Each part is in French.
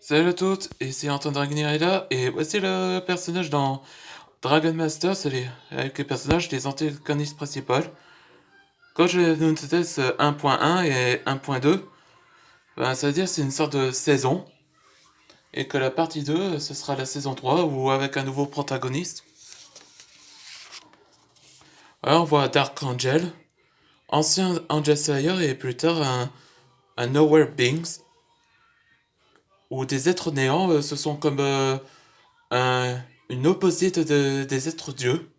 Salut à toutes, ici Antoine Dragnir est là, et voici le personnage dans Dragon Master, avec les personnages des antagonistes principaux. Quand je vais vous test 1.1 et 1.2, ben, ça veut dire que c'est une sorte de saison, et que la partie 2, ce sera la saison 3, ou avec un nouveau protagoniste. Alors on voit Dark Angel, ancien Angel Slayer, et plus tard un Nowhere Beings, où des êtres néants, ce sont comme une opposite des êtres dieux.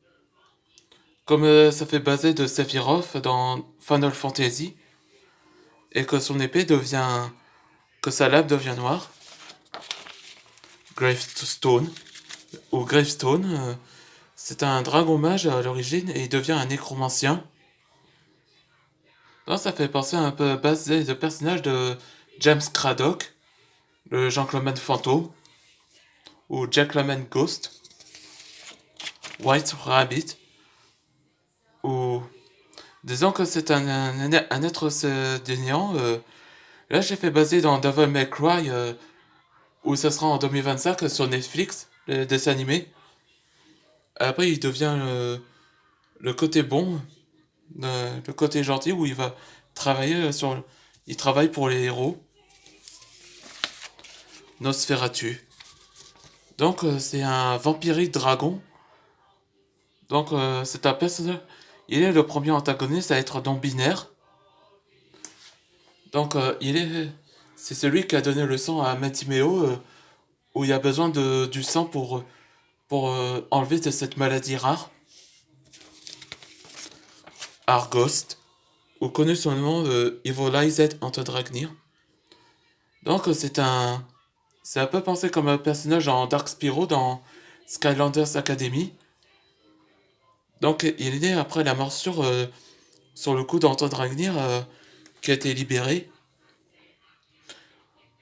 Comme ça fait baser de Sephiroth dans Final Fantasy, et que son épée devient. Que sa lame devient noire. Gravestone, ou Gravestone, c'est un dragon mage à l'origine et il devient un nécromancien. Donc ça fait penser un peu basé de personnage de James Craddock, le Jean-Claude Van fantôme, ou Jack Lemmon Ghost, White Rabbit, ou. Disons que c'est un être de néant. Là, j'ai fait baser dans Devil May Cry, où ça sera en 2025 sur Netflix, le dessin animé. Après, il devient le côté bon, le côté gentil, où il va travailler sur. Il travaille pour les héros. Nosferatu. Donc, c'est un vampirique dragon. Donc, c'est un personnage. Il est le premier antagoniste à être non-binaire. Donc, c'est celui qui a donné le sang à Matimeo, où il y a besoin du sang pour enlever de cette maladie rare. Arghost, ou connu sous le nom de Evilized Antodragnir. Donc c'est un peu pensé comme un personnage en Dark Spyro dans Skylanders Academy. Donc il est né après la morsure sur le coup d'Antodragnir qui a été libéré.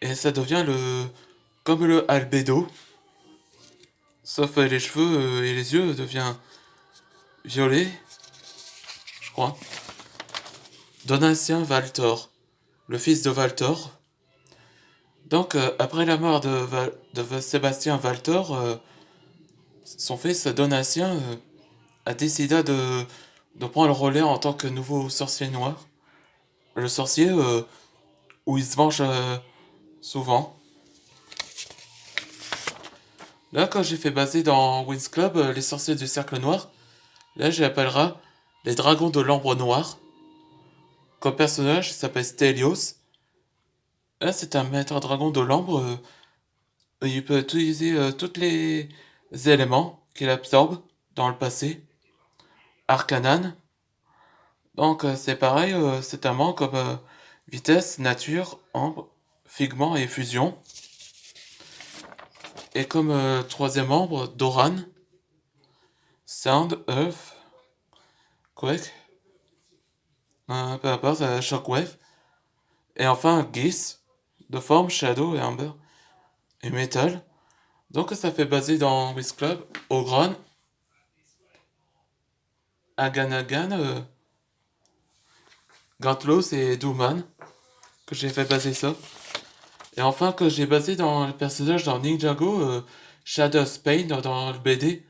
Et ça devient comme le Albedo. Sauf les cheveux et les yeux devient violet, je crois. Donatien Valtor, le fils de Valtor. Donc, après la mort de Sébastien Valtor, son fils Donatien a décidé de prendre le relais en tant que nouveau sorcier noir. Le sorcier où il se venge souvent. Là, quand j'ai fait baser dans Winx Club les sorciers du cercle noir, là, je l'appellera les dragons de l'ambre noir. Comme personnage, il s'appelle Stelios. Là, c'est un maître dragon de l'ambre. Il peut utiliser tous les éléments qu'il absorbe dans le passé. Arcanan. Donc c'est pareil, c'est un membre comme vitesse, nature, ambre, figment et fusion. Et comme troisième membre, Doran, Sound, Earth, Quake, peu importe, Shockwave. Et enfin Geese, de forme Shadow et Amber, et Metal. Donc ça fait baser dans Wiz Club, Ogron, Aganagan, Gantlos et Dooman, que j'ai fait baser ça. Et enfin que j'ai basé dans le personnage dans Ninjago, Shadow Spain dans le BD,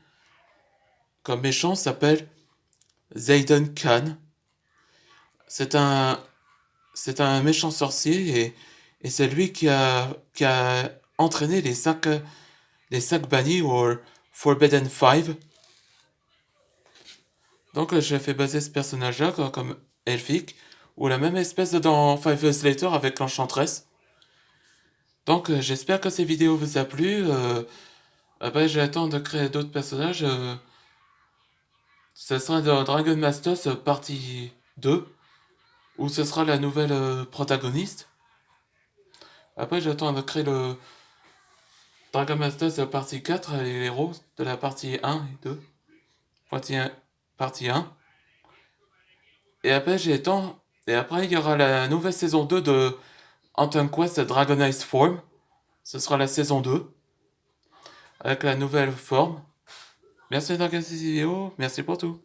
comme méchant s'appelle Zayden Khan. C'est un, c'est un méchant sorcier et c'est lui qui a entraîné les cinq bannis ou Forbidden Five. Donc j'ai fait baser ce personnage-là comme elfique, ou la même espèce dans Five Years Later avec l'Enchantress. Donc j'espère que ces vidéos vous a plu. Après j'attends de créer d'autres personnages. Ce sera dans Dragon Masters partie 2, où ce sera la nouvelle protagoniste. Après j'attends de créer le Dragon Masters partie 4, les héros de la partie 1 et 2. Partie 1. Et après j'attends. Et après il y aura la nouvelle saison 2 de Anton Quest Dragonized Form. Ce sera la saison 2. Avec la nouvelle forme. Merci d'avoir regardé cette vidéo. Merci pour tout.